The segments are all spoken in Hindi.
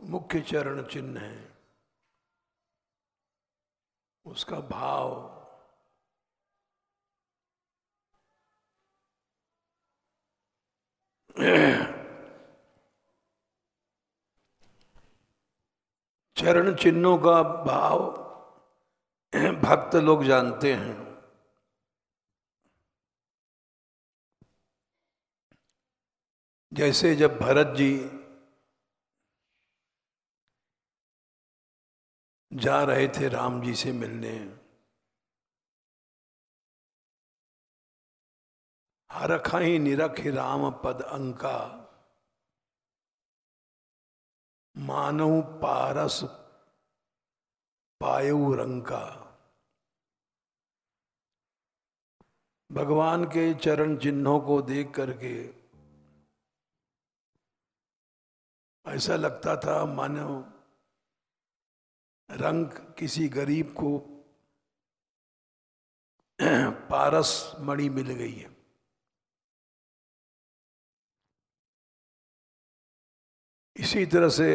मुख्य चरण चिन्ह है, उसका भाव चरण चिन्हों का भाव भक्त लोग जानते हैं। जैसे जब भरत जी जा रहे थे राम जी से मिलने, हरखहि निरखि राम पद अंका, मानव पारस पायु रंका। भगवान के चरण चिन्हों को देख करके ऐसा लगता था मानो रंग किसी गरीब को पारस मणि मिल गई है। इसी तरह से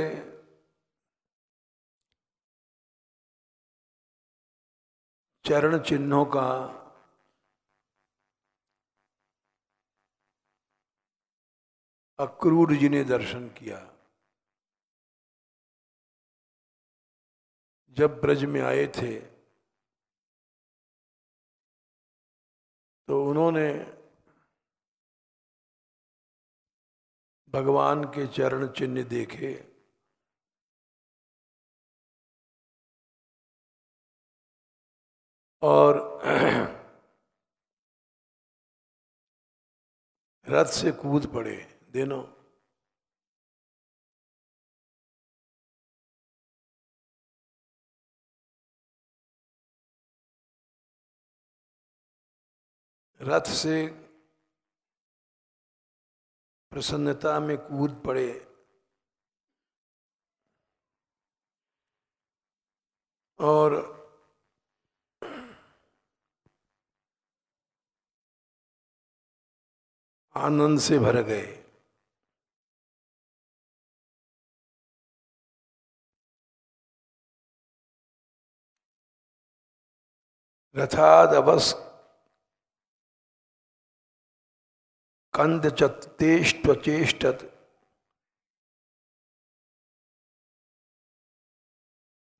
चरण चिन्हों का अक्रूर जी ने दर्शन किया। जब ब्रज में आए थे तो उन्होंने भगवान के चरण चिन्ह देखे और रथ से कूद पड़े दोनों। रथ से प्रसन्नता में कूद पड़े और आनंद से भर गए। रथाद अवस कंद चेष्टत,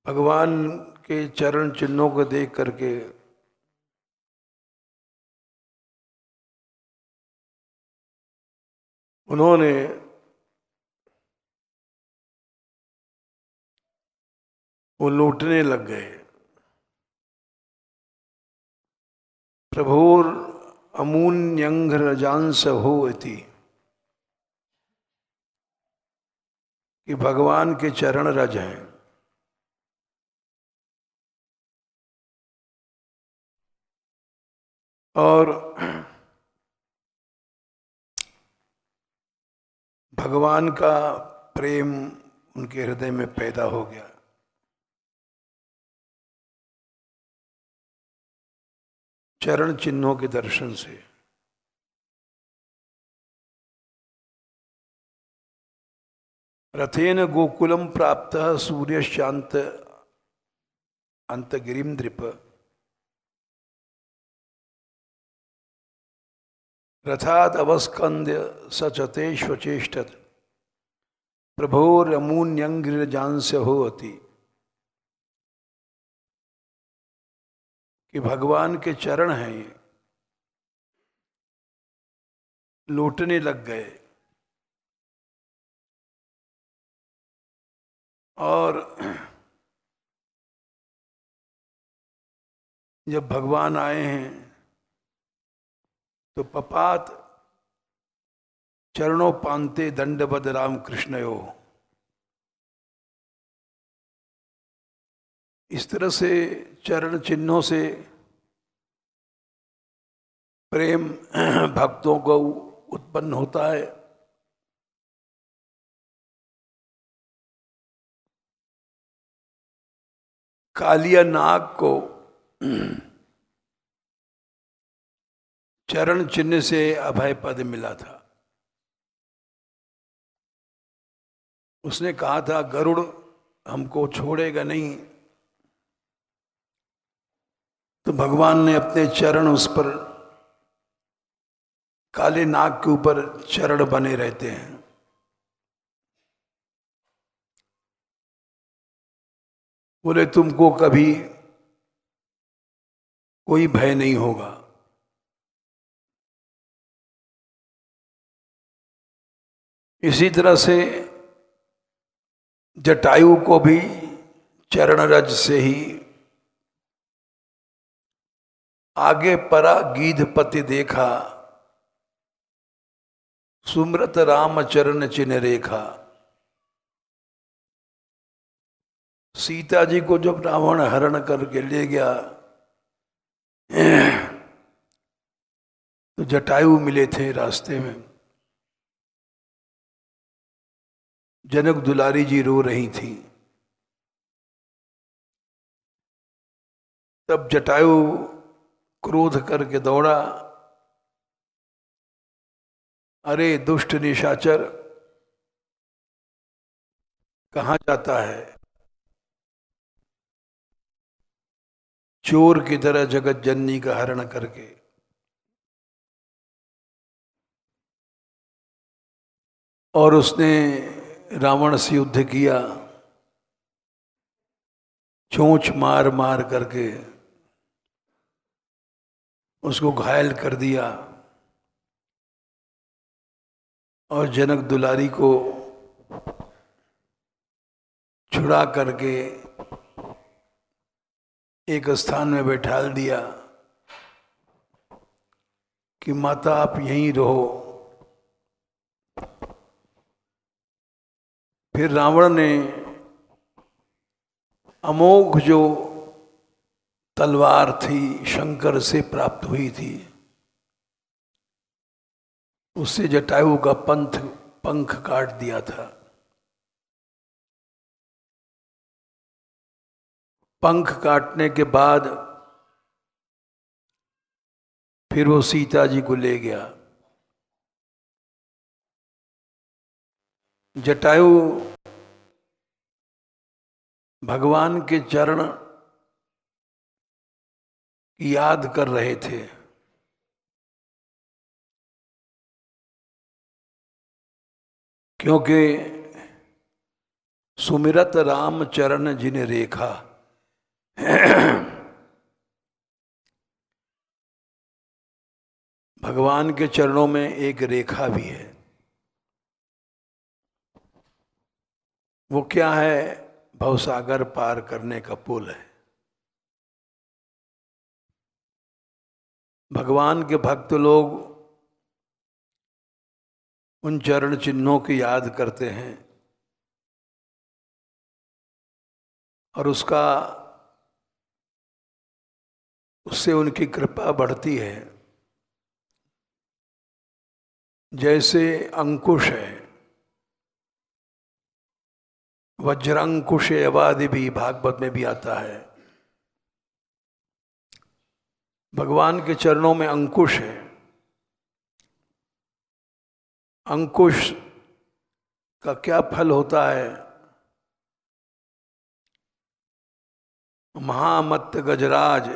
भगवान के चरण चिन्हों को देख करके उन्होंने वो लूटने लग गए। प्रभुर अमून्यंघ्रजांस होति, कि भगवान के चरण रज हैं। और भगवान का प्रेम उनके हृदय में पैदा हो गया। चरण चिन्हों के दर्शन से रथेन गोकुलम प्राप्त सूर्यशांत अंतगिरिम नृप, रथाद अवस्कंद्य सचतेष्वचेष्टत, प्रभोरमून्यंघ्रजांस्य होति, कि भगवान के चरण हैं ये, लूटने लग गए। और जब भगवान आए हैं तो पपात चरणों पांते दंडवद राम कृष्णयो, इस तरह से चरण चिन्हों से प्रेम भक्तों को उत्पन्न होता है। कालिया नाग को चरण चिन्ह से अभय पद मिला था। उसने कहा था गरुड़ हमको छोड़ेगा नहीं, तो भगवान ने अपने चरण उस पर, काले नाग के ऊपर चरण बने रहते हैं। बोले तुमको कभी कोई भय नहीं होगा। इसी तरह से जटायु को भी चरण रज से ही आगे परा गीधपति देखा, सुमृत राम चरण चिन्ह रेखा। सीता जी को जब रावण हरण करके ले गया तो जटायु मिले थे रास्ते में। जनक दुलारी जी रो रही थी। तब जटायु क्रोध करके दौड़ा, अरे दुष्ट निशाचर कहाँ जाता है, चोर की तरह जगत जननी का हरण करके। और उसने रावण से युद्ध किया, चोंच मार मार करके उसको घायल कर दिया और जनक दुलारी को छुड़ा करके एक स्थान में बैठाल दिया कि माता आप यहीं रहो। फिर रावण ने अमोघ जो तलवार थी शंकर से प्राप्त हुई थी, उससे जटायु का पंख काट दिया था। पंख काटने के बाद फिर वो सीता जी को ले गया। जटायु भगवान के चरण की याद कर रहे थे। क्योंकि सुमिरत राम चरण जिन रेखा, भगवान के चरणों में एक रेखा भी है। वो क्या है? भवसागर पार करने का पुल है। भगवान के भक्त लोग उन चरण चिन्हों की याद करते हैं और उससे उनकी कृपा बढ़ती है। जैसे अंकुश है, वज्रांकुश अवादि भी भागवत में भी आता है। भगवान के चरणों में अंकुश है। अंकुश का क्या फल होता है? महामत्त गजराज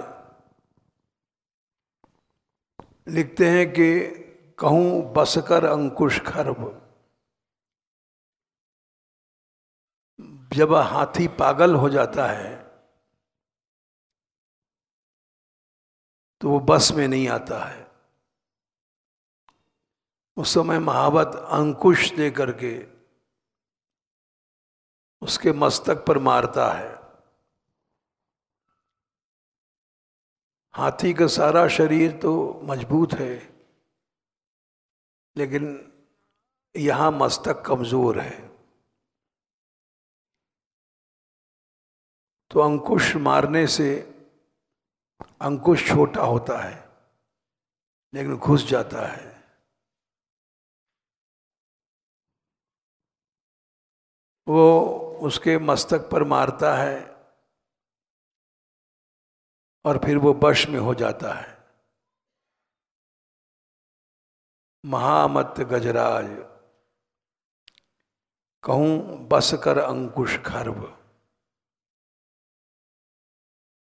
लिखते हैं कि कहूं बसकर अंकुश खर्ब। जब हाथी पागल हो जाता है तो वो बस में नहीं आता है। उस समय महावत अंकुश दे करके उसके मस्तक पर मारता है। हाथी का सारा शरीर तो मजबूत है, लेकिन यहां मस्तक कमजोर है। तो अंकुश मारने से अंकुश छोटा होता है लेकिन घुस जाता है। वो उसके मस्तक पर मारता है और फिर वो वश में हो जाता है। महामत्त गजराज कहूं बस कर अंकुश खर्व।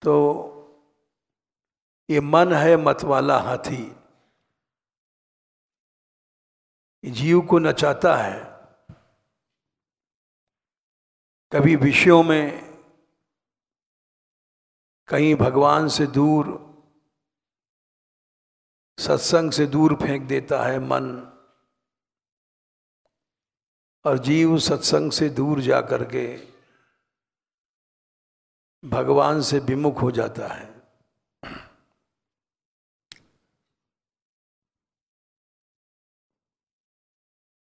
तो ये मन है मतवाला हाथी, जीव को नचाता है, कभी विषयों में, कहीं भगवान से दूर, सत्संग से दूर फेंक देता है मन, और जीव सत्संग से दूर जा करके भगवान से विमुख हो जाता है।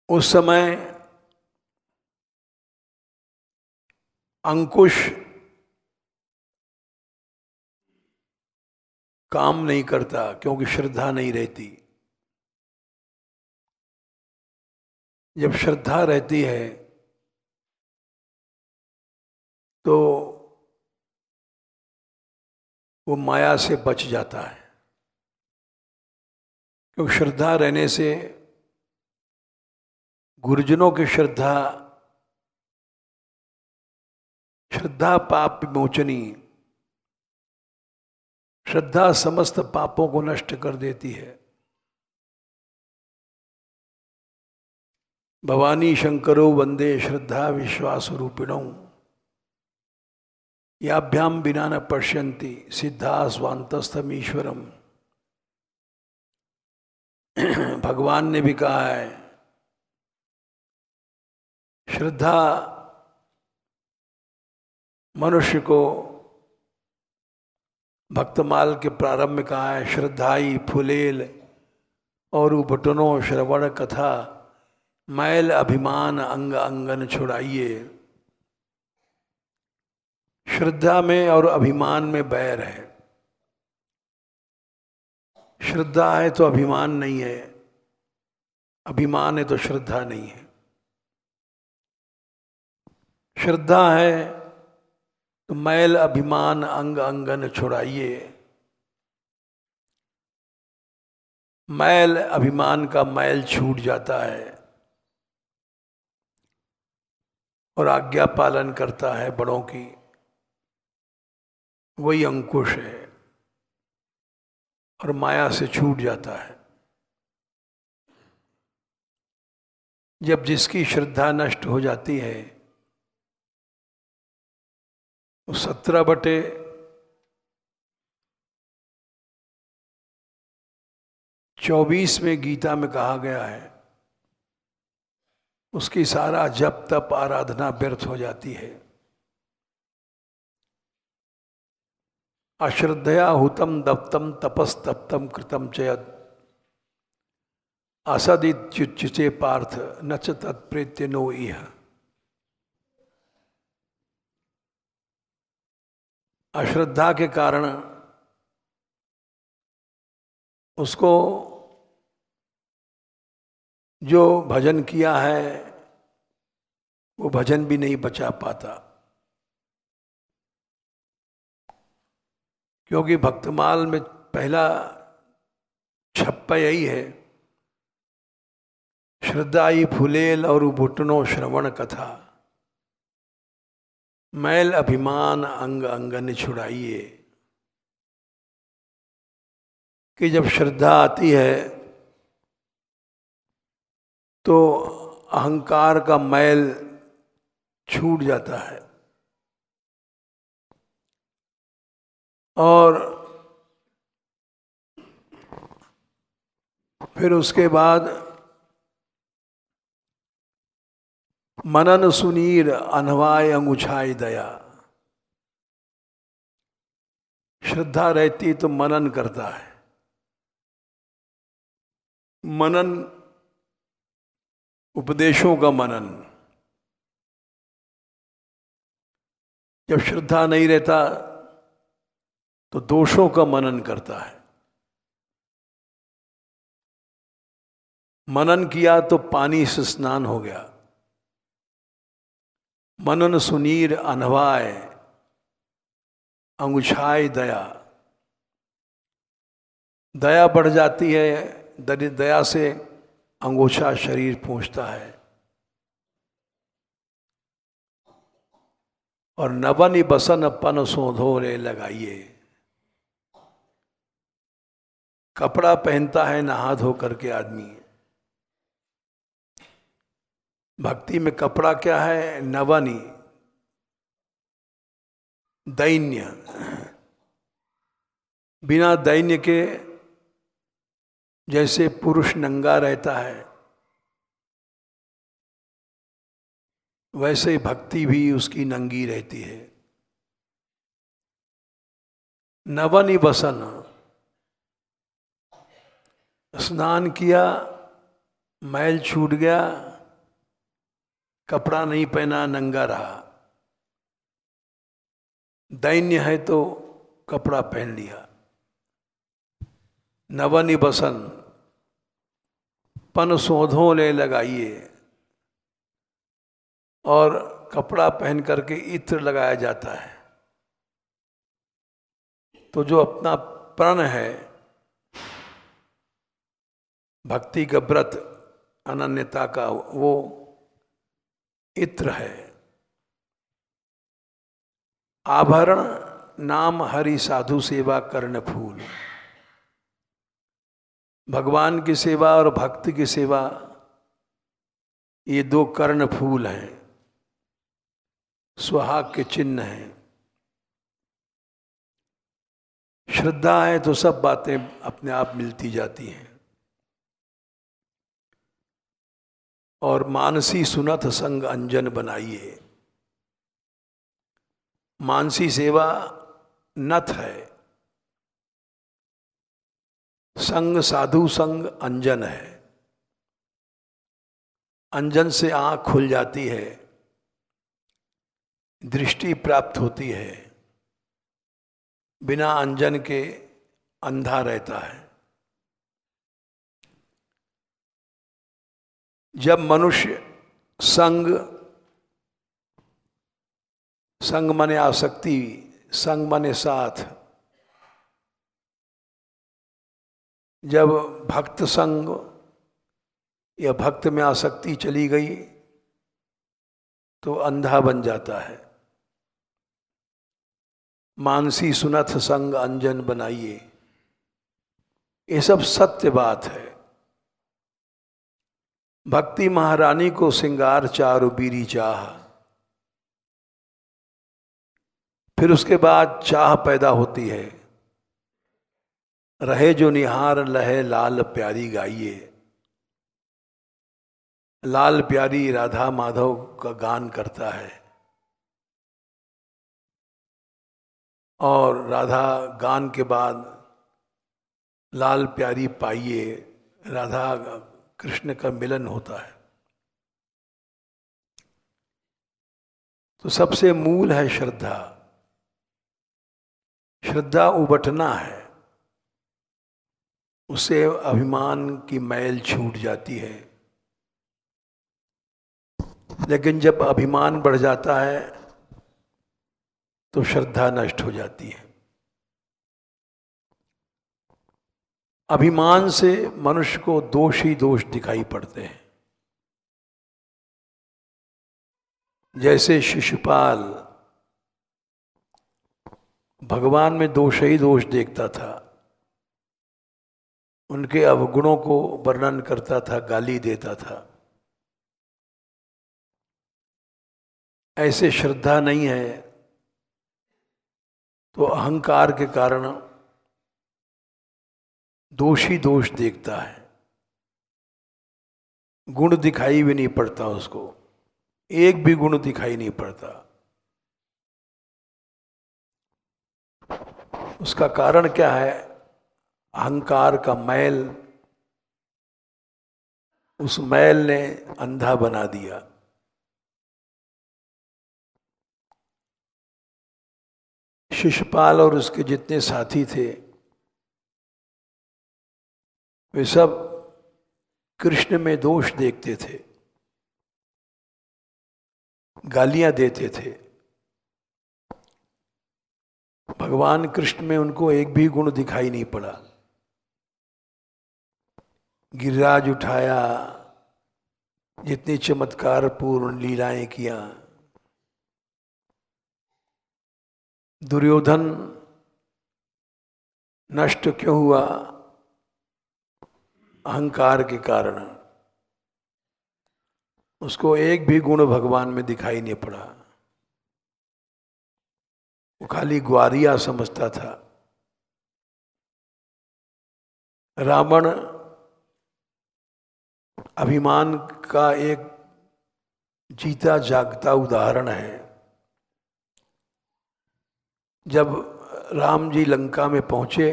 उस समय अंकुश काम नहीं करता, क्योंकि श्रद्धा नहीं रहती। जब श्रद्धा रहती है तो वो माया से बच जाता है, क्योंकि श्रद्धा रहने से, गुरुजनों की श्रद्धा, श्रद्धा पाप विमोचनी, श्रद्धा समस्त पापों को नष्ट कर देती है। भवानी शंकरो वंदे श्रद्धा विश्वास रूपिणौ, याभ्याम बिना न पश्यन्ति सिद्धा स्वांतस्थम ईश्वरम। भगवान ने भी कहा है, श्रद्धा मनुष्य को, भक्तमाल के प्रारंभ में कहा है, श्रद्धाई फुलेल और उपटनो श्रवण कथा, मैल अभिमान अंग अंगन छुड़ाइए। श्रद्धा में और अभिमान में बैर है। श्रद्धा है तो अभिमान नहीं है, अभिमान है तो श्रद्धा नहीं है। श्रद्धा है तो मैल अभिमान अंग अंगन छुड़ाइए। मैल, अभिमान का मैल छूट जाता है और आज्ञा पालन करता है बड़ों की, वही अंकुश है और माया से छूट जाता है। जब जिसकी श्रद्धा नष्ट हो जाती है, 17/24 में गीता में कहा गया है, उसकी सारा जप तप आराधना व्यर्थ हो जाती है। अश्रद्धया हुतम दप्तम तपस्तप्तम कृतम चयत, असदित्युच्यते पार्थ न च तत्प्रेत्य नो इह। अश्रद्धा के कारण उसको जो भजन किया है वो भजन भी नहीं बचा पाता, क्योंकि भक्तमाल में पहला छप्पा यही है, श्रद्धाई फुलेल और उबुटनो श्रवण कथा, मैल अभिमान अंग अंगन छुड़ाइए। कि जब श्रद्धा आती है तो अहंकार का मैल छूट जाता है और फिर उसके बाद मनन सुनीर अनवाय अंगुछाई दया। श्रद्धा रहती तो मनन करता है, मनन उपदेशों का मनन। जब श्रद्धा नहीं रहता तो दोषों का मनन करता है। मनन किया तो पानी से स्नान हो गया। मनन सुनीर अनवाय अंगुछाई दया, दया बढ़ जाती है, दया से अंगूछा शरीर पहुंचता है। और नवन बसन पन सोधो रे लगाइए। कपड़ा पहनता है नहा धो करके आदमी, भक्ति में कपड़ा क्या है? नवनी, दैन्य। बिना दैन्य के जैसे पुरुष नंगा रहता है, वैसे भक्ति भी उसकी नंगी रहती है। नवनी बसन, स्नान किया, मैल छूट गया, कपड़ा नहीं पहना, नंगा रहा। दैन्य है तो कपड़ा पहन लिया। नवनी बसन पन सोधों ले लगाइए, और कपड़ा पहन करके इत्र लगाया जाता है। तो जो अपना प्रण है, भक्ति का व्रत, अनन्यता का, वो इत्र है। आभरण नाम हरि साधु सेवा कर्ण फूल। भगवान की सेवा और भक्त की सेवा, ये दो कर्ण फूल हैं, सुहाग के चिन्ह हैं। श्रद्धा है तो सब बातें अपने आप मिलती जाती हैं। और मानसी सुनत संग अंजन बनाइए। मानसी सेवा नथ है, संग साधु संग अंजन है। अंजन से आँख खुल जाती है, दृष्टि प्राप्त होती है। बिना अंजन के अंधा रहता है। जब मनुष्य संग माने आसक्ति, संग माने साथ, जब भक्त संग या भक्त में आसक्ति चली गई तो अंधा बन जाता है। मानसी सुनथ संग अंजन बनाइए, ये सब सत्य बात है। भक्ति महारानी को सिंगार चारु बीरी चाह, फिर उसके बाद चाह पैदा होती है। रहे जो निहार लहे लाल प्यारी गाइए। लाल प्यारी राधा माधव का गान करता है, और राधा गान के बाद लाल प्यारी पाइए, राधा कृष्ण का मिलन होता है। तो सबसे मूल है श्रद्धा। श्रद्धा उबटना है, उससे अभिमान की मैल छूट जाती है। लेकिन जब अभिमान बढ़ जाता है तो श्रद्धा नष्ट हो जाती है। अभिमान से मनुष्य को दोष ही दोष दिखाई पड़ते हैं। जैसे शिशुपाल भगवान में दोष ही दोष देखता था, उनके अवगुणों को वर्णन करता था, गाली देता था। ऐसे श्रद्धा नहीं है तो अहंकार के कारण दोष ही दोष देखता है, गुण दिखाई भी नहीं पड़ता उसको, एक भी गुण दिखाई नहीं पड़ता। उसका कारण क्या है? अहंकार का मैल, उस मैल ने अंधा बना दिया। शिशुपाल और उसके जितने साथी थे वे सब कृष्ण में दोष देखते थे, गालियां देते थे। भगवान कृष्ण में उनको एक भी गुण दिखाई नहीं पड़ा। गिरिराज उठाया, जितनी चमत्कार पूर्ण लीलाएं किया, दुर्योधन नष्ट क्यों हुआ? अहंकार के कारण। उसको एक भी गुण भगवान में दिखाई नहीं पड़ा। वो खाली ग्वारिया समझता था। रावण अभिमान का एक जीता जागता उदाहरण है। जब राम जी लंका में पहुंचे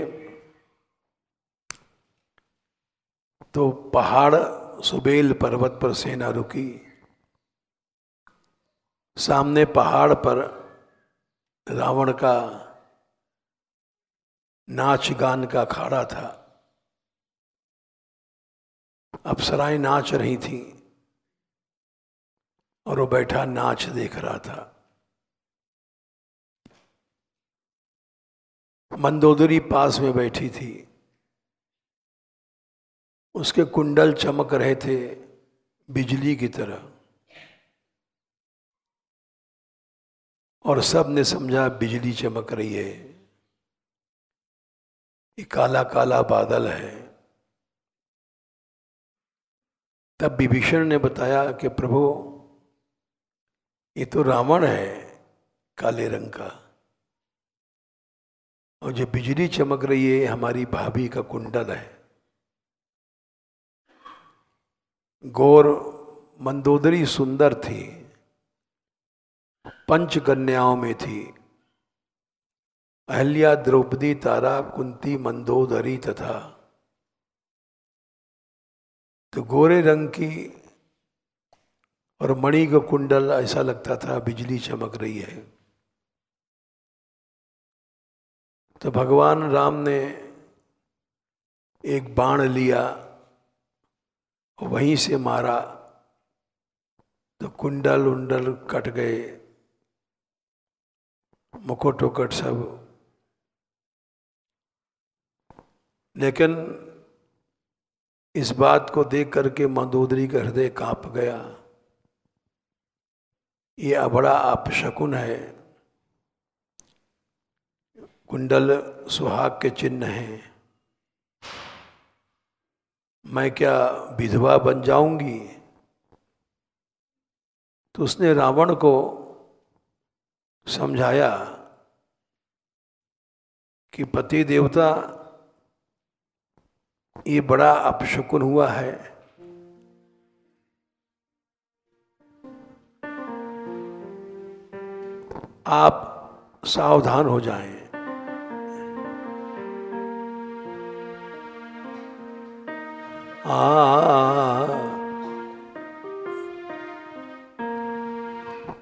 तो पहाड़ सुबेल पर्वत पर सेना रुकी। सामने पहाड़ पर रावण का नाच गान का अखाड़ा था। अप्सराएं नाच रही थीं और वो बैठा नाच देख रहा था। मंदोदरी पास में बैठी थी। उसके कुंडल चमक रहे थे बिजली की तरह, और सब ने समझा बिजली चमक रही है, ये काला काला बादल है। तब विभीषण ने बताया कि प्रभु, ये तो रावण है काले रंग का, और जो बिजली चमक रही है हमारी भाभी का कुंडल है। गौर मंदोदरी सुंदर थी, पंचकन्याओं में थी। अहल्या, द्रौपदी, तारा, कुंती, मंदोदरी तथा। तो गोरे रंग की और मणि का कुंडल, ऐसा लगता था बिजली चमक रही है। तो भगवान राम ने एक बाण लिया, वहीं से मारा तो कुंडल उंडल कट गए, मुकुट उकुट सब। लेकिन इस बात को देख करके मंदोदरी का हृदय कांप गया। ये बड़ा अपशकुन है। कुंडल सुहाग के चिन्ह हैं। मैं क्या विधवा बन जाऊंगी? तो उसने रावण को समझाया कि पति देवता, ये बड़ा अपशकुन हुआ है। आप सावधान हो जाएं।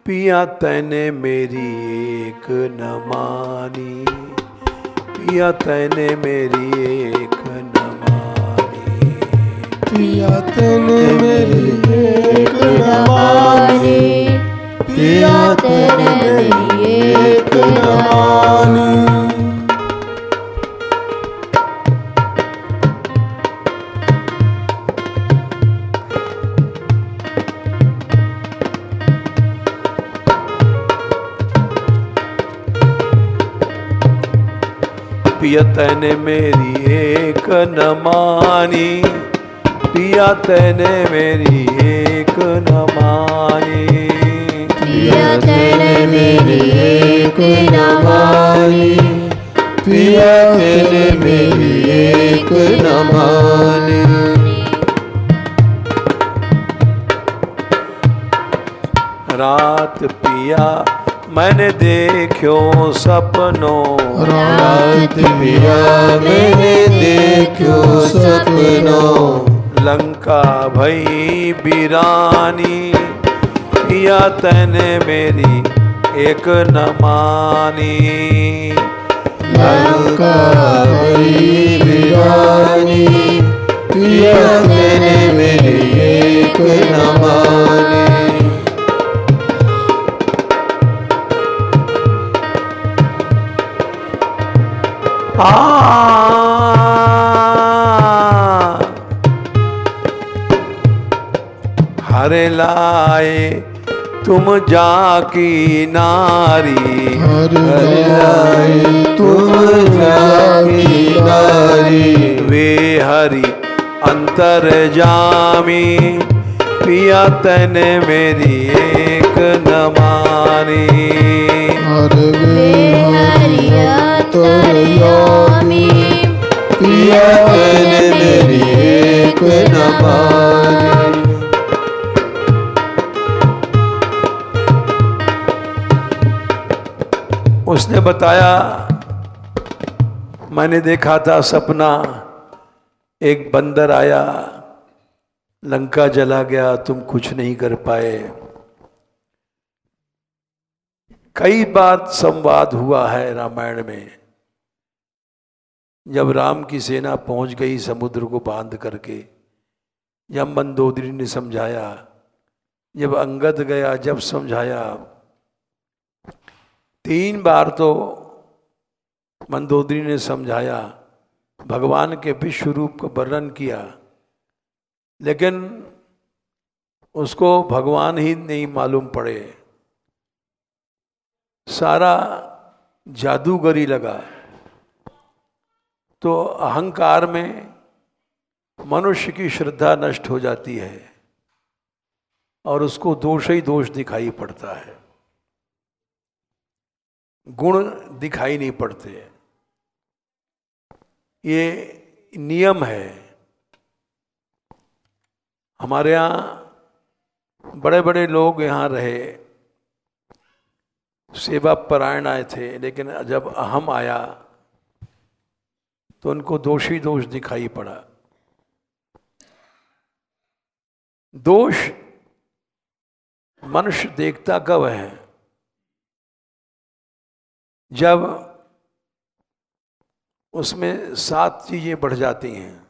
पिया तैने मेरी एक न मानी, पिया तैने मेरी एक न मानी, पिया तैने मेरी एक न मानी, पिया तैने मेरी एक न मानी। पिया तैने मेरी एक न मानी, पिया तैने मेरी एक न मानी, पिया तैने मेरी एक न मानी, पिया तैने मेरी एक न मानी। रात पिया मैंने देखो सपनों, रात पिया मैंने देखो सपनों, लंका भई वीरानी, पिया तैने मेरी एक न मानी, लंका भई वीरानी, पिया तैने मेरी एक न मानी। हरे लाए तुम जाकी नारी, हर लाई तुम जाकी नारी, वे हरि अंतर जामी, पिया तने मेरी एक न मानी। हर वे हरि अंतर्यामी, पिया तने मेरी एक न मानी। उसने बताया, मैंने देखा था सपना, एक बंदर आया, लंका जला गया, तुम कुछ नहीं कर पाए। कई बार संवाद हुआ है रामायण में, जब राम की सेना पहुंच गई समुद्र को बांध करके, जब मंदोदरी ने समझाया, जब अंगद गया, जब समझाया, 3 बार तो मंदोदरी ने समझाया, भगवान के विश्व रूप का वर्णन किया, लेकिन उसको भगवान ही नहीं मालूम पड़े। सारा जादूगरी लगा। तो अहंकार में मनुष्य की श्रद्धा नष्ट हो जाती है और उसको दोष ही दोष दिखाई पड़ता है, गुण दिखाई नहीं पड़ते। ये नियम है। हमारे यहाँ बड़े बड़े लोग यहाँ रहे, सेवा परायण आए थे, लेकिन जब अहम आया तो उनको दोषी दोष दिखाई पड़ा। दोष मनुष्य देखता कब है? जब उसमें 7 चीजें बढ़ जाती हैं।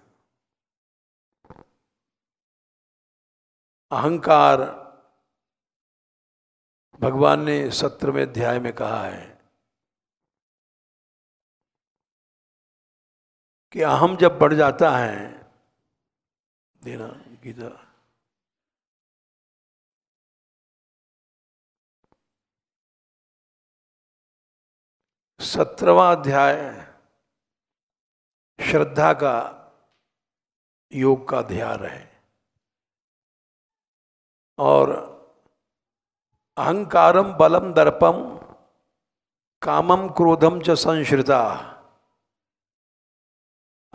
अहंकार, भगवान ने 17वें अध्याय में कहा है कि अहम जब बढ़ जाता है, देना गीता, सत्रहवां अध्याय श्रद्धा का, योग का अध्याय है। और अहंकारम बलम दर्पम कामम क्रोधम च संश्रिता,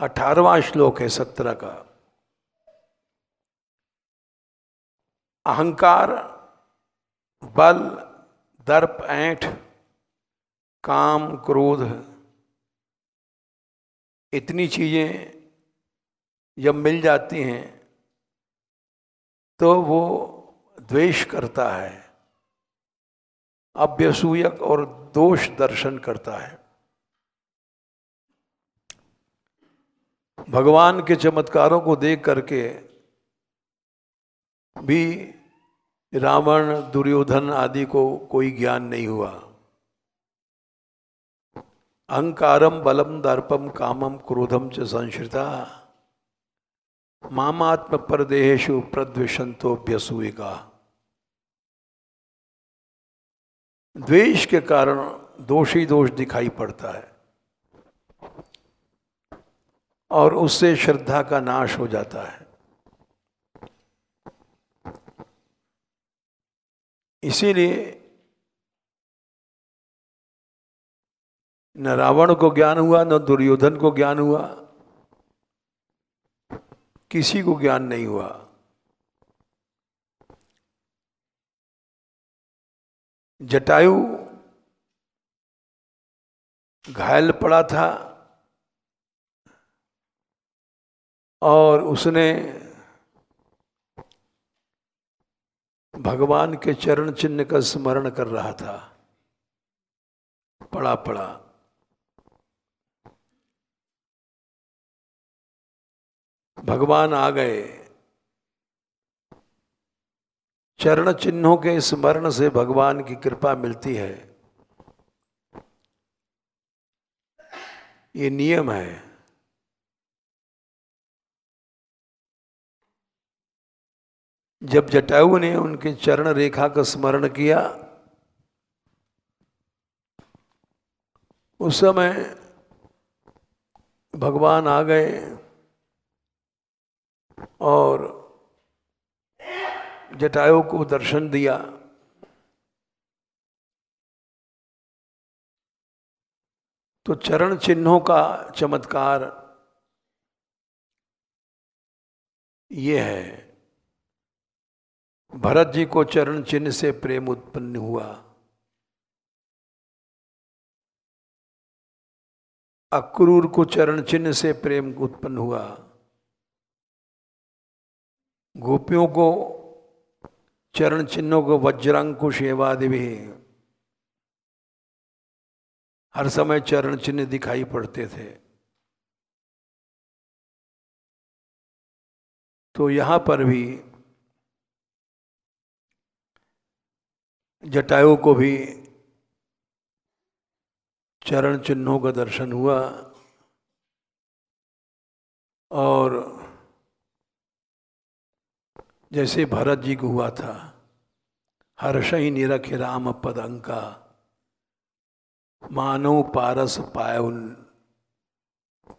18वां श्लोक है 17 का। अहंकार, बल, दर्प, ऐंठ, काम, क्रोध, इतनी चीजें जब मिल जाती हैं तो वो द्वेष करता है, अभ्यसूयक और दोष दर्शन करता है। भगवान के चमत्कारों को देख करके भी रावण, दुर्योधन आदि को कोई ज्ञान नहीं हुआ। अहंकारम बलम दर्पम कामम क्रोधम च संश्रिता मामात्म परदेहेषु प्रद्विषंतोऽभ्यसूयिका। द्वेष के कारण दोष ही दोष दिखाई पड़ता है और उससे श्रद्धा का नाश हो जाता है। इसीलिए न रावण को ज्ञान हुआ, न दुर्योधन को ज्ञान हुआ, किसी को ज्ञान नहीं हुआ। जटायु घायल पड़ा था और उसने भगवान के चरण चिन्ह का स्मरण कर रहा था, पड़ा पड़ा। भगवान आ गए। चरण चिन्हों के स्मरण से भगवान की कृपा मिलती है, ये नियम है। जब जटायु ने उनके चरण रेखा का स्मरण किया, उस समय भगवान आ गए और जटायु को दर्शन दिया। तो चरण चिन्हों का चमत्कार ये है, भरत जी को चरण चिन्ह से प्रेम उत्पन्न हुआ, अक्रूर को चरण चिन्ह से प्रेम उत्पन्न हुआ, गोपियों को चरण चिन्हों को वज्रांकुश एवादि भी हर समय चरण चिन्ह दिखाई पड़ते थे। तो यहाँ पर भी जटायु को भी चरण चिन्हों का दर्शन हुआ और जैसे भरत जी को हुआ था, हर्षहि निरख राम पद अंका, मानो पारस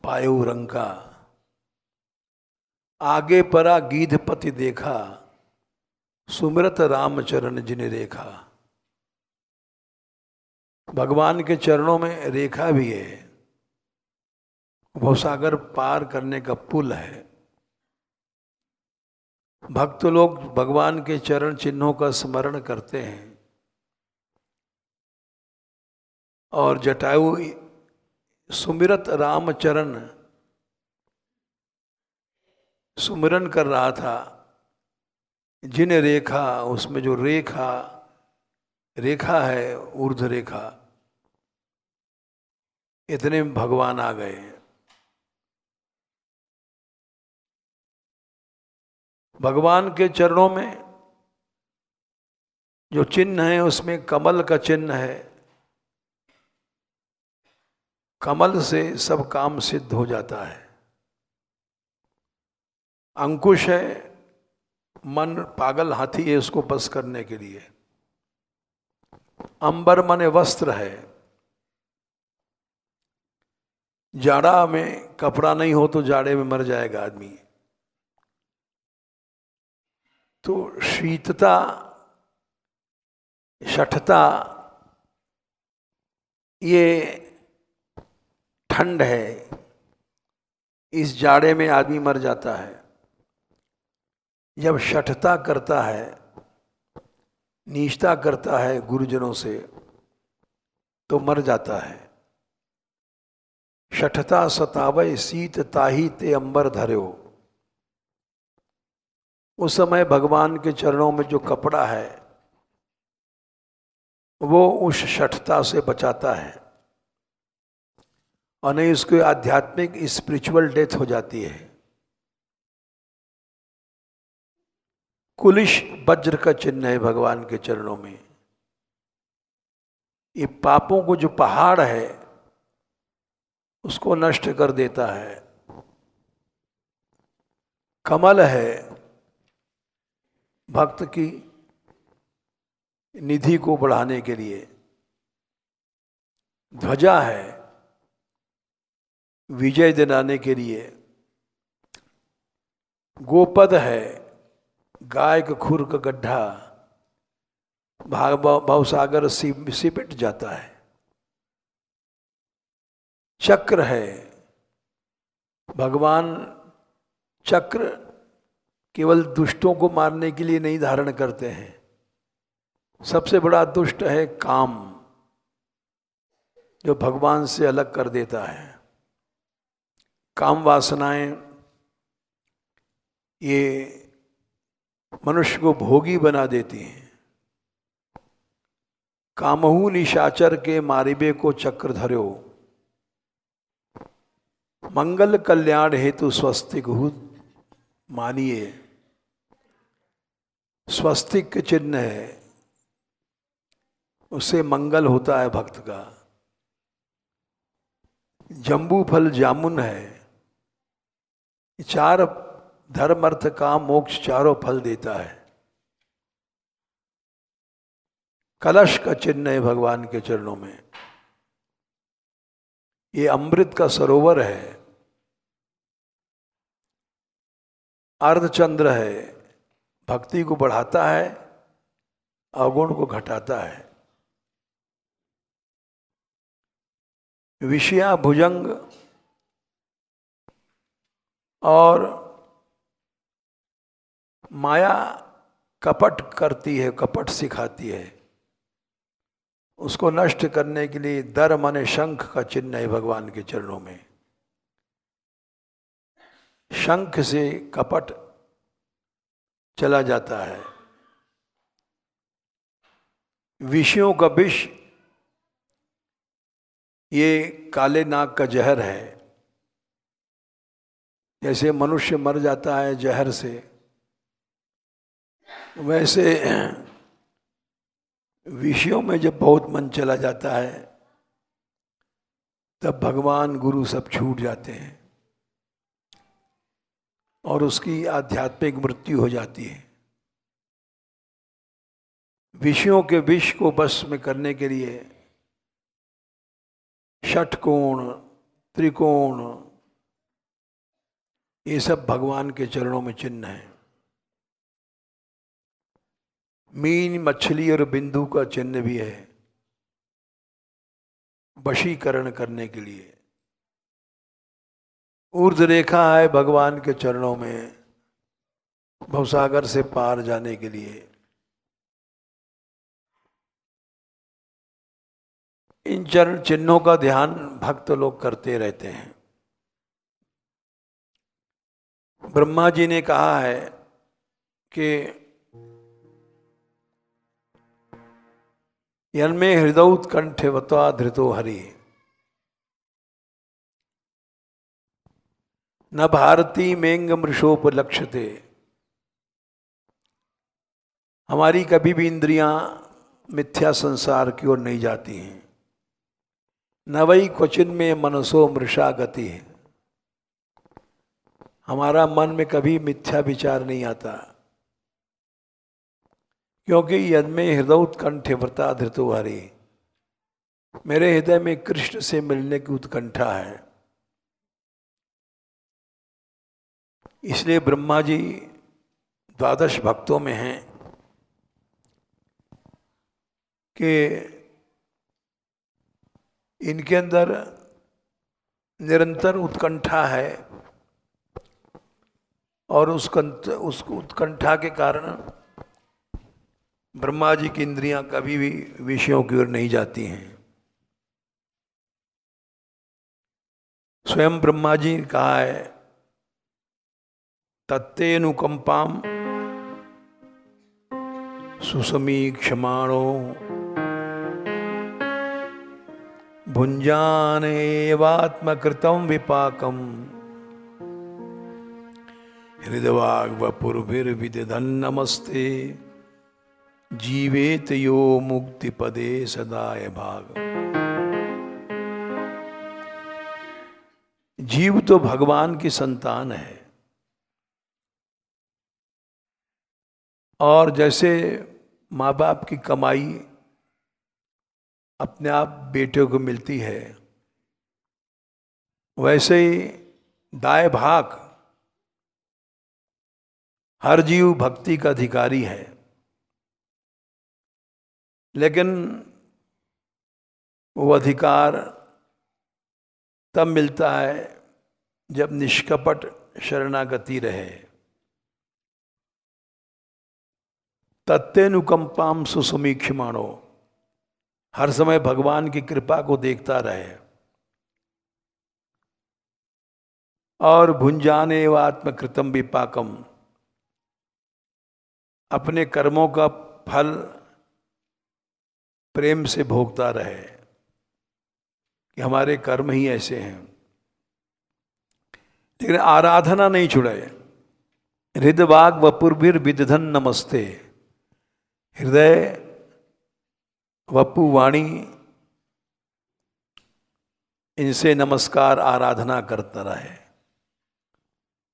पायो रंका, आगे परा गीधपति देखा, सुमिरत रामचरण जिन रेखा। भगवान के चरणों में रेखा भी है, भवसागर पार करने का पुल है। भक्त लोग भगवान के चरण चिन्हों का स्मरण करते हैं और जटायु सुमिरत रामचरण सुमिरन कर रहा था, जिन रेखा, उसमें जो रेखा है ऊर्ध रेखा, इतने में भगवान आ गए। भगवान के चरणों में जो चिन्ह है उसमें कमल का चिन्ह है, कमल से सब काम सिद्ध हो जाता है। अंकुश है, मन पागल हाथी है उसको बस करने के लिए। अंबर माने वस्त्र है, जाड़ा में कपड़ा नहीं हो तो जाड़े में मर जाएगा आदमी। तो शीतता, शठता, ये ठंड है, इस जाड़े में आदमी मर जाता है। जब शठता करता है, नीचता करता है गुरुजनों से, तो मर जाता है। शठता सतावय शीत ताही ते अंबर धर्यो। उस समय भगवान के चरणों में जो कपड़ा है वो उस शठता से बचाता है और नहीं उसको आध्यात्मिक स्पिरिचुअल डेथ हो जाती है। कुलिश वज्र का चिन्ह है भगवान के चरणों में। ये पापों को जो पहाड़ है उसको नष्ट कर देता है। कमल है भक्त की निधि को बढ़ाने के लिए। ध्वजा है विजय दिलाने के लिए। गोपद है गाय का खुर का गड्ढा भवसागर सिपट जाता है। चक्र है, भगवान चक्र केवल दुष्टों को मारने के लिए नहीं धारण करते हैं। सबसे बड़ा दुष्ट है काम, जो भगवान से अलग कर देता है। काम वासनाएं ये मनुष्य को भोगी बना देती हैं। कामहू निशाचर के मारिबे को चक्र धर्यो, मंगल कल्याण हेतु स्वस्तिक हूत मानिए। स्वस्तिक के चिन्ह है, उससे मंगल होता है भक्त का। जम्बू फल जामुन है, चार धर्म अर्थ काम मोक्ष चारों फल देता है। कलश का चिन्ह है भगवान के चरणों में। ये अमृत का सरोवर है, अर्धचंद्र है, भक्ति को बढ़ाता है, अवगुण को घटाता है। विषया भुजंग और माया कपट करती है, कपट सिखाती है। उसको नष्ट करने के लिए दर माने शंख का चिन्ह है भगवान के चरणों में। शंख से कपट चला जाता है। विषयों का विष ये काले नाग का जहर है। जैसे मनुष्य मर जाता है जहर से, वैसे विषयों में जब बहुत मन चला जाता है तब भगवान गुरु सब छूट जाते हैं और उसकी आध्यात्मिक मृत्यु हो जाती है। विषयों के विष को बस में करने के लिए षटकोण, त्रिकोण, ये सब भगवान के चरणों में चिन्ह है। मीन, मछली और बिंदु का चिन्ह भी है, वशीकरण करने के लिए। ऊर्ध्व रेखा है भगवान के चरणों में, भवसागर से पार जाने के लिए। इन चरण चिन्हों का ध्यान भक्त लोग करते रहते हैं। ब्रह्मा जी ने कहा है कि यन्मे हृदयोत्कंठवत्वा धृतो हरि न भारती मेंग मृषोपलक्ष्यते। हमारी कभी भी इंद्रियां मिथ्या संसार की ओर नहीं जाती हैं। न वही क्वचिन में मनसो मृषा गति है। हमारा मन में कभी मिथ्या विचार नहीं आता, क्योंकि यन्मे हृदयोत्कंठवत्वा धृतो हरि, मेरे हृदय में कृष्ण से मिलने की उत्कंठा है। इसलिए ब्रह्मा जी द्वादश भक्तों में हैं कि इनके अंदर निरंतर उत्कंठा है और उस उत्कंठा के कारण ब्रह्मा जी की इंद्रियां कभी भी विषयों की ओर नहीं जाती हैं। स्वयं ब्रह्मा जी ने कहा है, तत्तेनुकंपाम सुसमीक्षमाणो भुंजानेवात्मकृतं विपाकम हृदवाग्वपुर्भिर्विदधन् नमस्ते जीवेत यो मुक्ति पदे सदाय भाग। जीव तो भगवान की संतान है और जैसे माँ बाप की कमाई अपने आप बेटे को मिलती है, वैसे ही दाय भाग हर जीव भक्ति का अधिकारी है। लेकिन वो अधिकार तब मिलता है जब निष्कपट शरणागति रहे। तत्तेनुकंपाम सुसमीक्षमाणो, हर समय भगवान की कृपा को देखता रहे और भुंजाने व आत्मकृतम विपाकम, अपने कर्मों का फल प्रेम से भोगता रहे कि हमारे कर्म ही ऐसे हैं। लेकिन आराधना नहीं छुड़े। हृदवाग वपुर्भिर विदधन नमस्ते, हृदय वपु वाणी इनसे नमस्कार आराधना करता रहे।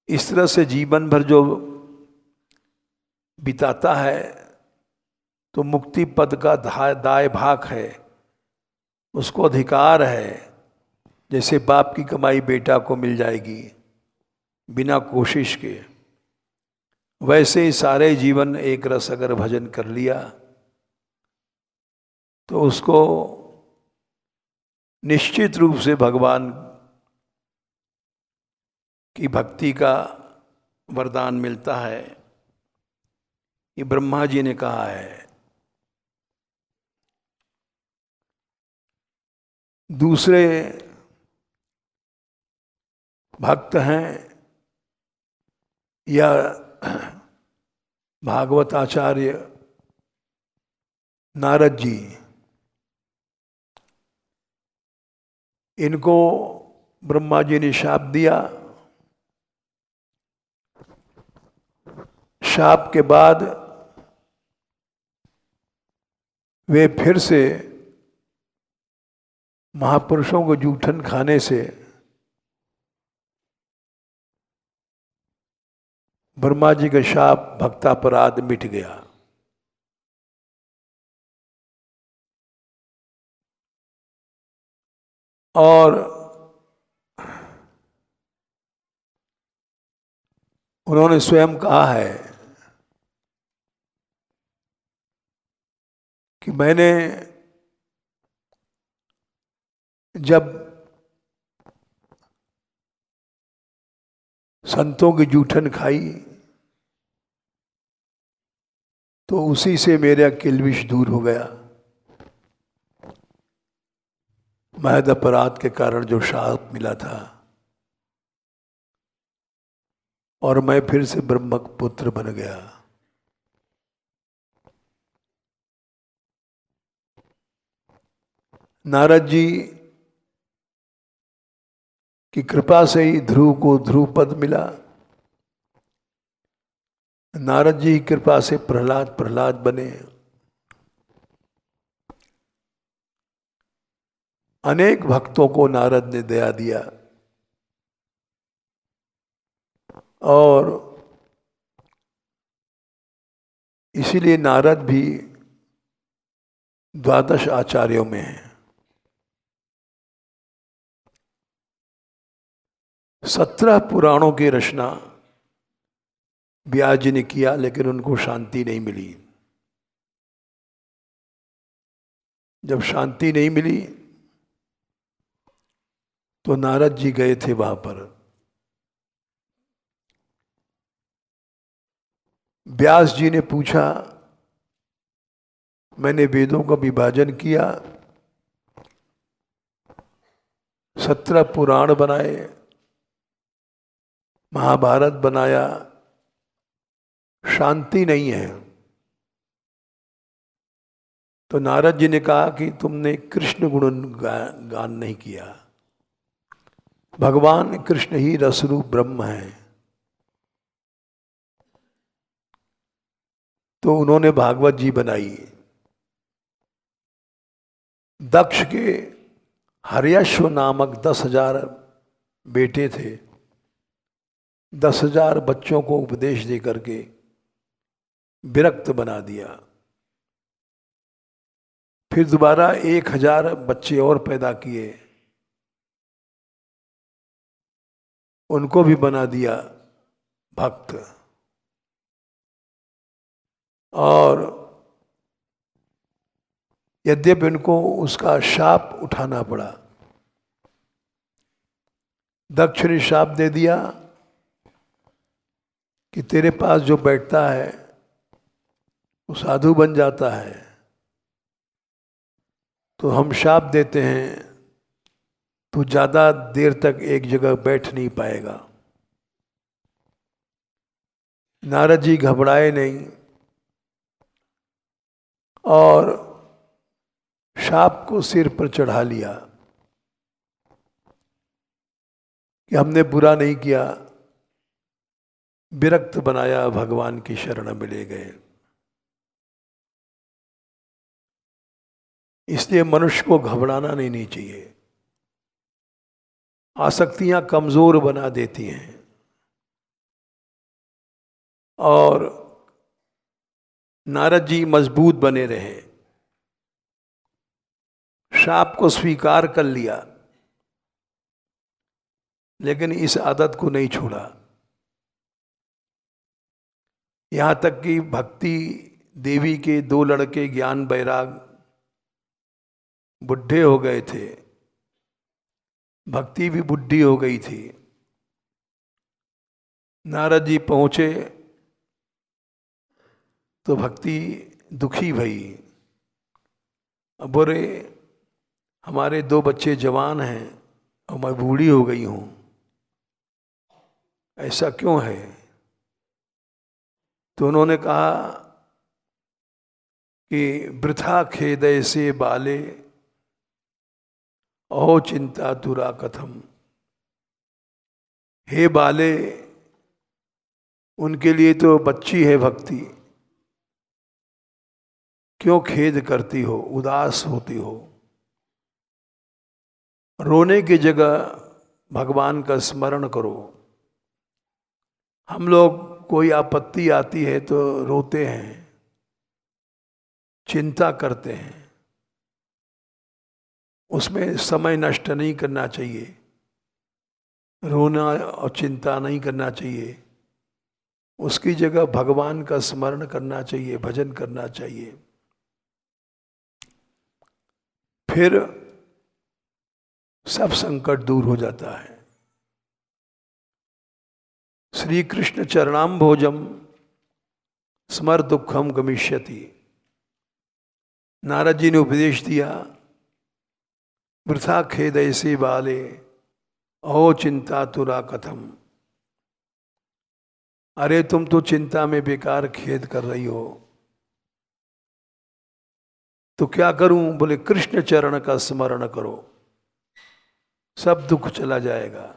इस तरह से जीवन भर जो बिताता है तो मुक्ति पद का दाय भाग है, उसको अधिकार है। जैसे बाप की कमाई बेटा को मिल जाएगी बिना कोशिश के, वैसे ही सारे जीवन एक रस अगर भजन कर लिया तो उसको निश्चित रूप से भगवान की भक्ति का वरदान मिलता है। ये ब्रह्मा जी ने कहा है। दूसरे भक्त हैं या भागवत आचार्य नारद जी, इनको ब्रह्मा जी ने शाप दिया। शाप के बाद वे फिर से महापुरुषों को जूठन खाने से ब्रह्मा जी का शाप भक्तापराध मिट गया। और उन्होंने स्वयं कहा है कि मैंने जब संतों की जूठन खाई तो उसी से मेरा किल्बिश दूर हो गया। महज अपराध के कारण जो शाप मिला था, और मैं फिर से ब्रह्म पुत्र बन गया। नारद जी की कृपा से ही ध्रुव को ध्रुव पद मिला। नारद जी की कृपा से प्रहलाद प्रहलाद बने। अनेक भक्तों को नारद ने दया दिया और इसीलिए नारद भी द्वादश आचार्यों में हैं। 17 पुराणों की रचना व्यास जी ने किया, लेकिन उनको शांति नहीं मिली। जब शांति नहीं मिली तो नारद जी गए थे वहां पर। व्यास जी ने पूछा, मैंने वेदों का विभाजन किया, 17 पुराण बनाए, महाभारत बनाया, शांति नहीं है। तो नारद जी ने कहा कि तुमने कृष्ण गुण गान नहीं किया। भगवान कृष्ण ही रसरूप ब्रह्म है। तो उन्होंने भागवत जी बनाई। दक्ष के हर्यश्व नामक 10,000 बेटे थे। 10,000 बच्चों को उपदेश दे करके विरक्त बना दिया। फिर दोबारा 1,000 बच्चे और पैदा किए, उनको भी बना दिया भक्त। और यद्यपि उनको उसका शाप उठाना पड़ा। दक्ष ने शाप दे दिया कि तेरे पास जो बैठता है वो साधु बन जाता है, तो हम शाप देते हैं तो ज़्यादा देर तक एक जगह बैठ नहीं पाएगा। नारद जी घबराए नहीं और शाप को सिर पर चढ़ा लिया कि हमने बुरा नहीं किया, विरक्त बनाया, भगवान की शरण में ले गए। इसलिए मनुष्य को घबराना नहीं चाहिए। आसक्तियां कमजोर बना देती हैं। और नारद जी मजबूत बने रहे, श्राप को स्वीकार कर लिया, लेकिन इस आदत को नहीं छोड़ा। यहां तक कि भक्ति देवी के 2 लड़के ज्ञान बैराग बुढ़े हो गए थे, भक्ति भी बुढ़ी हो गई थी। नारद जी पहुंचे तो भक्ति दुखी भई, अब बोले हमारे 2 बच्चे जवान हैं और मैं बूढ़ी हो गई हूं, ऐसा क्यों है? तो उन्होंने कहा कि वृथा खेदय से बाले अहो चिंता तुरा कथम। हे बाले, उनके लिए तो बच्ची है भक्ति, क्यों खेद करती हो, उदास होती हो? रोने की जगह भगवान का स्मरण करो। हम लोग कोई आपत्ति आती है तो रोते हैं, चिंता करते हैं, उसमें समय नष्ट नहीं करना चाहिए, रोना और चिंता नहीं करना चाहिए। उसकी जगह भगवान का स्मरण करना चाहिए, भजन करना चाहिए। फिर सब संकट दूर हो जाता है। श्री कृष्ण चरणाम्भोजम स्मर दुखम गमिष्यति। नारद जी ने उपदेश दिया, वृथा खेद ऐसे बाले अहो चिंता तुरा कथम। अरे तुम तो चिंता में बेकार खेद कर रही हो, तो क्या करूं? बोले कृष्ण चरण का स्मरण करो, सब दुख चला जाएगा।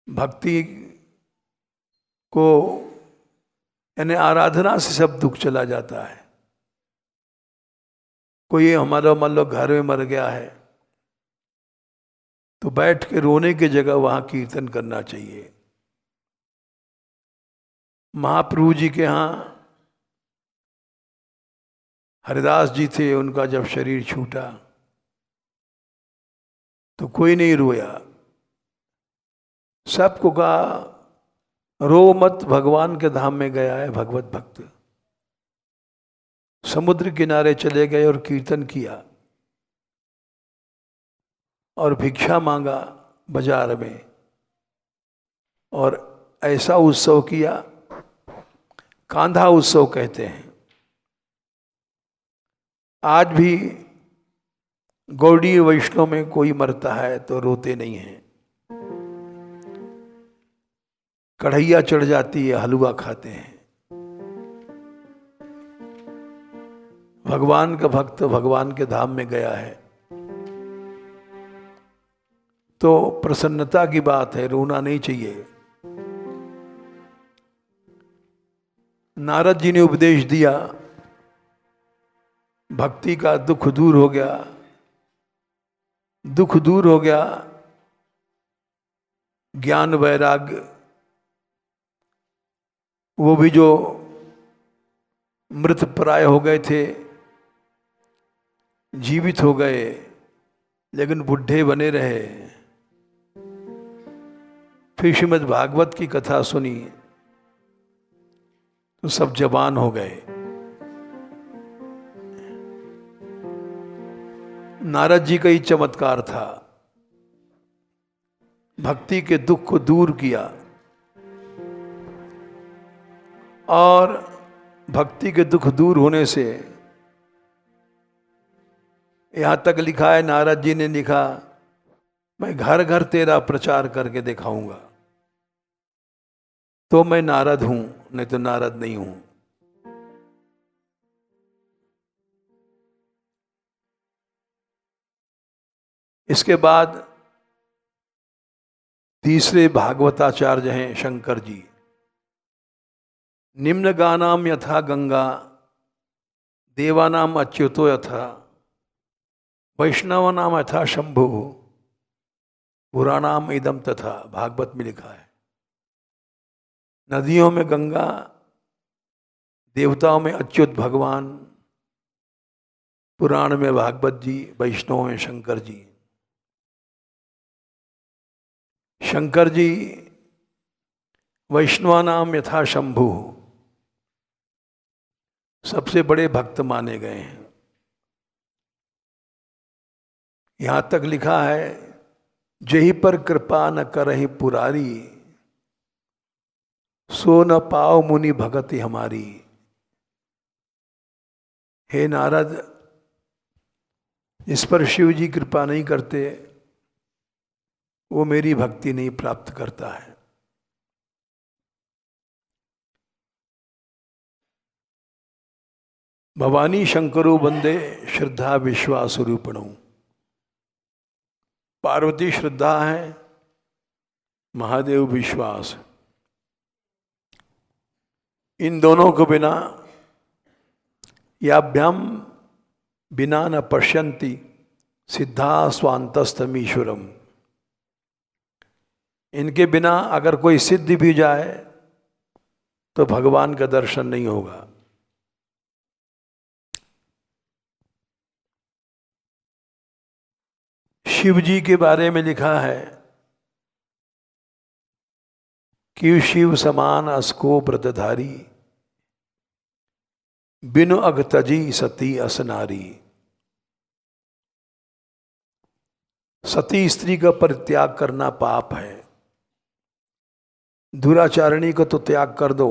भक्ति को यानी आराधना से सब दुख चला जाता है। कोई हमारा मान लो घर में मर गया है तो बैठ के रोने की जगह वहां कीर्तन करना चाहिए। महाप्रभु जी के यहाँ हरिदास जी थे, उनका जब शरीर छूटा तो कोई नहीं रोया, सबको कहा रो मत, भगवान के धाम में गया है भगवत भक्त। समुद्र किनारे चले गए और कीर्तन किया और भिक्षा मांगा बाजार में, और ऐसा उत्सव किया, कांधा उत्सव कहते हैं। आज भी गौड़ीय वैष्णव में कोई मरता है तो रोते नहीं हैं, कढ़ैया चढ़ जाती है, हलवा खाते हैं। भगवान का भक्त भगवान के धाम में गया है तो प्रसन्नता की बात है, रोना नहीं चाहिए। नारद जी ने उपदेश दिया, भक्ति का दुख दूर हो गया, दुख दूर हो गया, ज्ञान वैराग्य, वो भी जो मृत प्राय हो गए थे जीवित हो गए, लेकिन बुढ़े बने रहे। फिर श्रीमद् भागवत की कथा सुनी तो सब जवान हो गए। नारद जी का ही चमत्कार था, भक्ति के दुख को दूर किया, और भक्ति के दुख दूर होने से यहां तक लिखा है, नारद जी ने लिखा, मैं घर घर तेरा प्रचार करके दिखाऊंगा, तो मैं नारद हूं, नहीं तो नारद नहीं हूं। इसके बाद तीसरे भागवताचार्य हैं शंकर जी। निम्न गानाम यथा गंगा देवानाम अच्युतो यथा वैष्णवानाम यथा शंभु पुराणाम इदम तथा। भागवत में लिखा है, नदियों में गंगा, देवताओं में अच्युत भगवान, पुराण में भागवत जी, वैष्णव में शंकर जी। शंकर जी वैष्णवानाम यथा शंभु सबसे बड़े भक्त माने गए हैं। यहां तक लिखा है, जेहि पर कृपा न करहि पुरारी, सो न पाओ मुनि भगति हमारी। हे नारद, इस पर शिव जी कृपा नहीं करते, वो मेरी भक्ति नहीं प्राप्त करता है। भवानी शंकरो वंदे श्रद्धा विश्वास रूपणों। पार्वती श्रद्धा है, महादेव विश्वास। इन दोनों को बिना, याभ्याम बिना न पश्यन्ति सिद्धा स्वांतस्तमीश्वरम। इनके बिना अगर कोई सिद्ध भी जाए तो भगवान का दर्शन नहीं होगा। शिव जी के बारे में लिखा है कि शिव समान असको व्रतधारी, बिनु अगतजी सती असनारी। सती स्त्री का परित्याग करना पाप है। दुराचारणी को तो त्याग कर दो,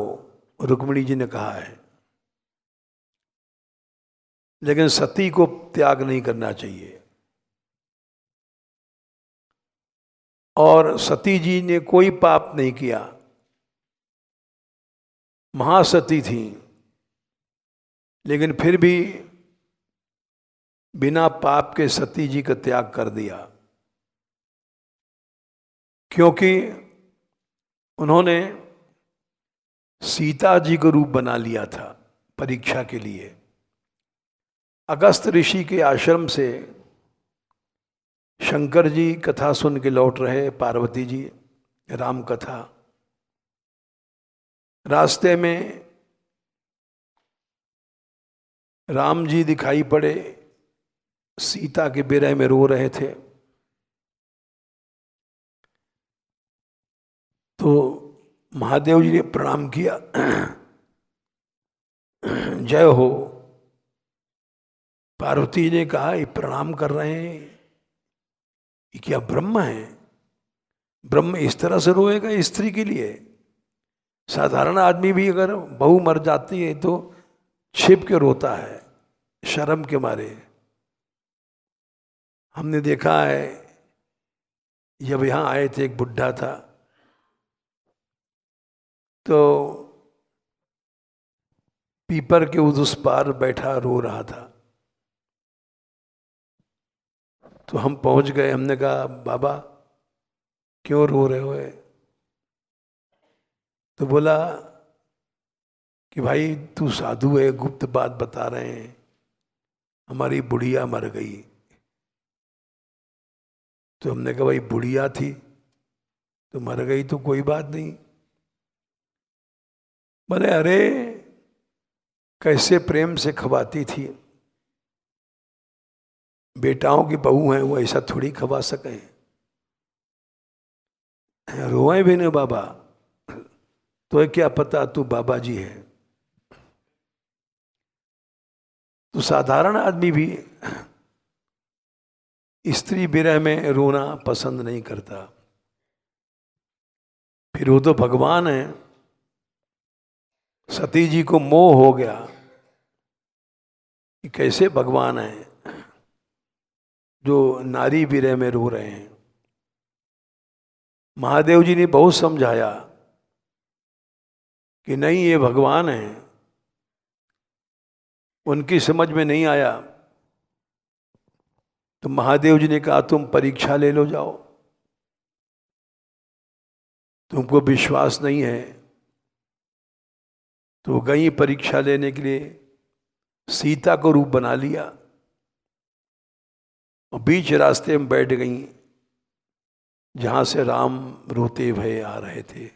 रुक्मिणी जी ने कहा है, लेकिन सती को त्याग नहीं करना चाहिए। और सती जी ने कोई पाप नहीं किया, महासती थी, लेकिन फिर भी बिना पाप के सती जी का त्याग कर दिया, क्योंकि उन्होंने सीता जी को रूप बना लिया था परीक्षा के लिए। अगस्त ऋषि के आश्रम से शंकर जी कथा सुन के लौट रहे, पार्वती जी राम कथा। रास्ते में राम जी दिखाई पड़े, सीता के विरह में रो रहे थे। तो महादेव जी ने प्रणाम किया, जय हो। पार्वती जी ने कहा, ये प्रणाम कर रहे हैं, ये क्या ब्रह्म है? ब्रह्म इस तरह से रोएगा स्त्री के लिए? साधारण आदमी भी अगर बहू मर जाती है तो छिप के रोता है, शर्म के मारे। हमने देखा है, जब यहाँ आए थे, एक बुढ़ा था, तो पीपर के उस पार बैठा रो रहा था। तो हम पहुंच गए, हमने कहा, बाबा क्यों रो रहे हो? तो बोला कि भाई तू साधु है, गुप्त बात बता रहे हैं, हमारी बुढ़िया मर गई। तो हमने कहा, भाई बुढ़िया थी तो मर गई तो कोई बात नहीं। बोले, अरे कैसे प्रेम से खवाती थी, बेटाओं की बहू हैं, वो ऐसा थोड़ी खवा सके। रोए भी नहीं बाबा, तो क्या पता तू बाबा जी है। तो साधारण आदमी भी स्त्री विरह में रोना पसंद नहीं करता, फिर वो तो भगवान है। सती जी को मोह हो गया कि कैसे भगवान है जो नारी विरह में रो रहे हैं। महादेव जी ने बहुत समझाया कि नहीं, ये भगवान है। उनकी समझ में नहीं आया तो महादेव जी ने कहा, तुम परीक्षा ले लो, जाओ। तुमको विश्वास नहीं है तो गई परीक्षा लेने के लिए, सीता को रूप बना लिया और बीच रास्ते में बैठ गई जहां से राम रोते हुए आ रहे थे।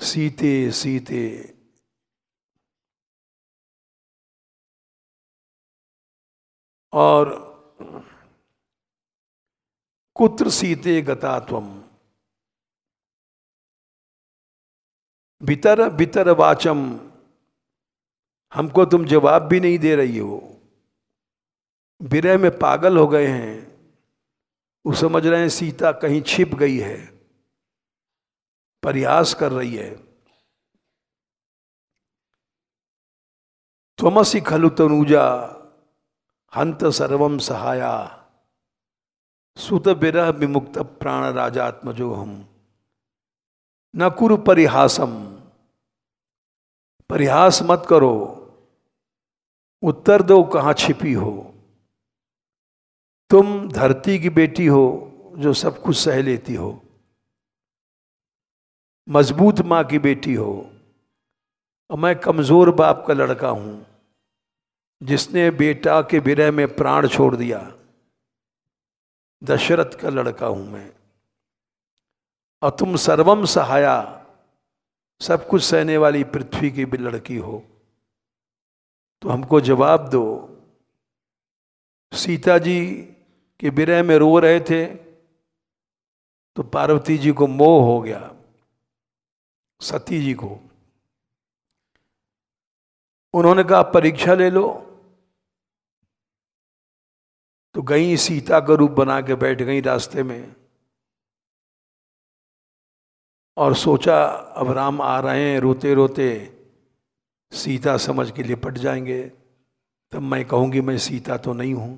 सीते सीते और कुत्र सीते गता त्वम, बितर बितर वाचम, हमको तुम जवाब भी नहीं दे रही हो। विरह में पागल हो गए हैं, वो समझ रहे हैं सीता कहीं छिप गई है, प्रयास कर रही है। त्वमसि खलु तनुजा हंत सर्वम सहाया, सुत विरह विमुक्त प्राण राजात्मजो हम, न कुरु परिहासम, परिहास मत करो, उत्तर दो कहाँ छिपी हो। तुम धरती की बेटी हो जो सब कुछ सह लेती हो, मजबूत माँ की बेटी हो, और मैं कमजोर बाप का लड़का हूं जिसने बेटा के विरह में प्राण छोड़ दिया। दशरथ का लड़का हूं मैं, और तुम सर्वम सहाया, सब कुछ सहने वाली पृथ्वी की भी लड़की हो, तो हमको जवाब दो। सीता जी के विरह में रो रहे थे तो पार्वती जी को मोह हो गया, सती जी को। उन्होंने कहा परीक्षा ले लो, तो गई सीता का रूप बना के बैठ गई रास्ते में, और सोचा अब राम आ रहे हैं, रोते रोते सीता समझ के लिपट जाएंगे, तब मैं कहूंगी मैं सीता तो नहीं हूं।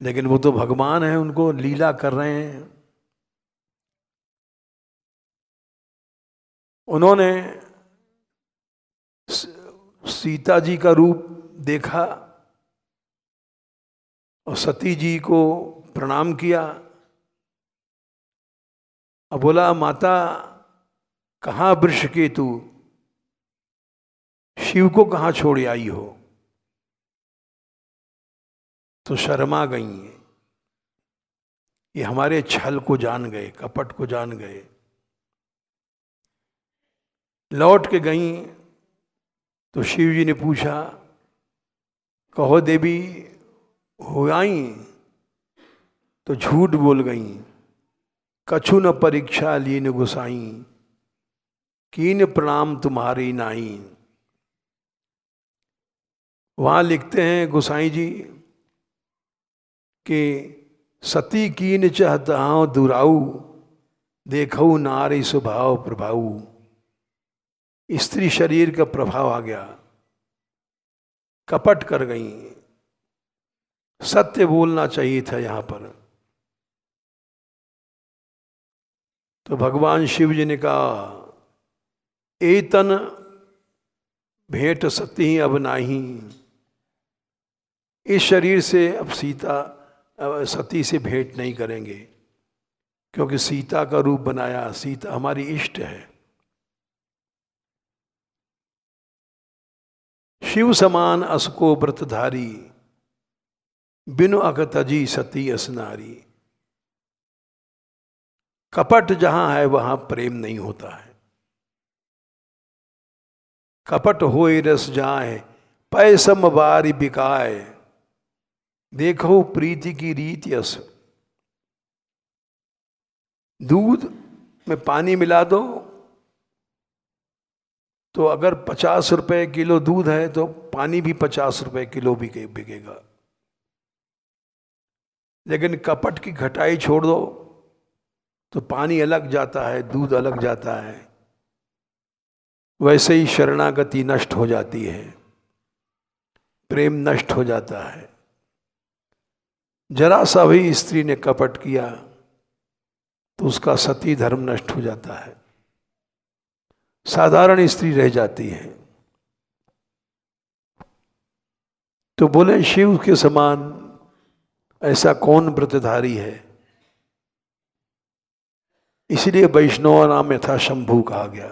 लेकिन वो तो भगवान है, उनको लीला कर रहे हैं। उन्होंने सीता जी का रूप देखा और सती जी को प्रणाम किया, अब बोला माता कहाँ वृषकेतु, शिव को कहाँ छोड़ आई हो। तो शर्मा गई, ये हमारे छल को जान गए, कपट को जान गए। लौट के गई तो शिव जी ने पूछा, कहो देवी हो आई, तो झूठ बोल गई। कछु न परीक्षा लीन गुसाई, कीन प्रणाम तुम्हारी नाई। वहां लिखते हैं गोसाई जी कि सती कीन चाहता दुराऊ, देखऊ नारी स्वभाव प्रभाऊ। स्त्री शरीर का प्रभाव आ गया, कपट कर गई। सत्य बोलना चाहिए था यहां पर। तो भगवान शिव जी ने कहा, एतन भेंट सती अब नाही, इस शरीर से अब सती से भेंट नहीं करेंगे, क्योंकि सीता का रूप बनाया। सीता हमारी इष्ट है। शिव समान असको व्रतधारी, बिनु अकतजी सती असनारी। कपट जहां है वहां प्रेम नहीं होता है। कपट होए रस जाए, पैसम बारी बिकाए। देखो प्रीति की रीति अस। दूध में पानी मिला दो तो अगर 50 रुपए किलो दूध है तो पानी भी 50 रुपए किलो बिकेगा। लेकिन कपट की घटाई छोड़ दो तो पानी अलग जाता है, दूध अलग जाता है। वैसे ही शरणागति नष्ट हो जाती है, प्रेम नष्ट हो जाता है। जरा सा भी स्त्री ने कपट किया तो उसका सती धर्म नष्ट हो जाता है, साधारण स्त्री रह जाती है। तो बोले शिव के समान ऐसा कौन व्रतधारी है। इसलिए वैष्णव नाम यथा शंभू कहा गया।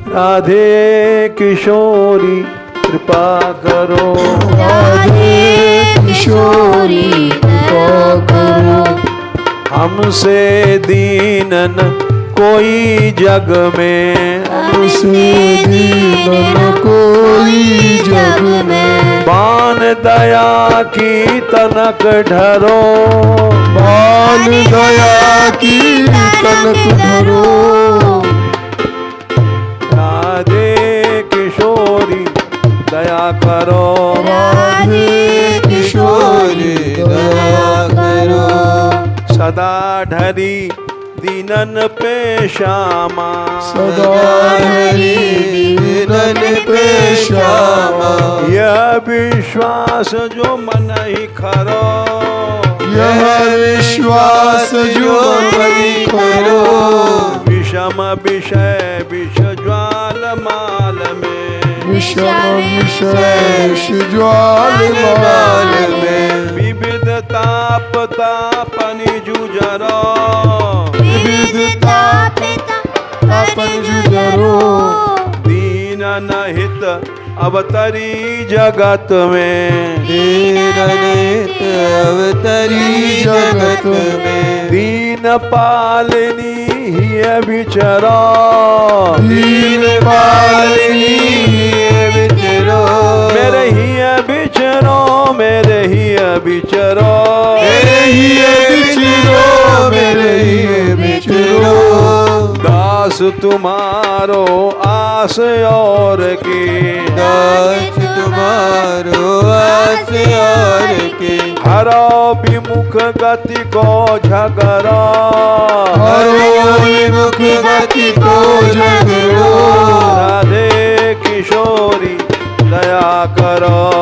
राधे किशोरी कृपा करो, राधे किशोरी कृपा करो। हमसे दीन न कोई जग में, से दीन न कोई जग में। बान दया की तनक ढरो, बान दया की तनक धरो। राधे किशोरी दया करो, राधे किशोरी दया करो। सदा ढरी दीनन पे श्यामा, सदा हरि दीनन पे श्यामा। यह विश्वास जो मन ही खरो, यह विश्वास जो नहीं करो। विषम विषय विष ज्वाल माल में, विषम विशेष ज्वाल माल में। विविध ताप तापनि जुझरो, विविधता अपन जुझरो। दीन नहित अवतरी जगत में, दीननित अवतरी जगत में। दीन पालिनी हिय विचरो, दीन पालिनी विचरो। मेरे हिय विचरो, मेरे हिय विचरो, मेरे ही विचरो, मेरे ही विचरो। दास तुम्हारो आस और की, दास तुम्हारो आस और के। हरो विमुख गति को झगरो, हरो विमुख गति को झगड़ो। राधे किशोरी दया करो।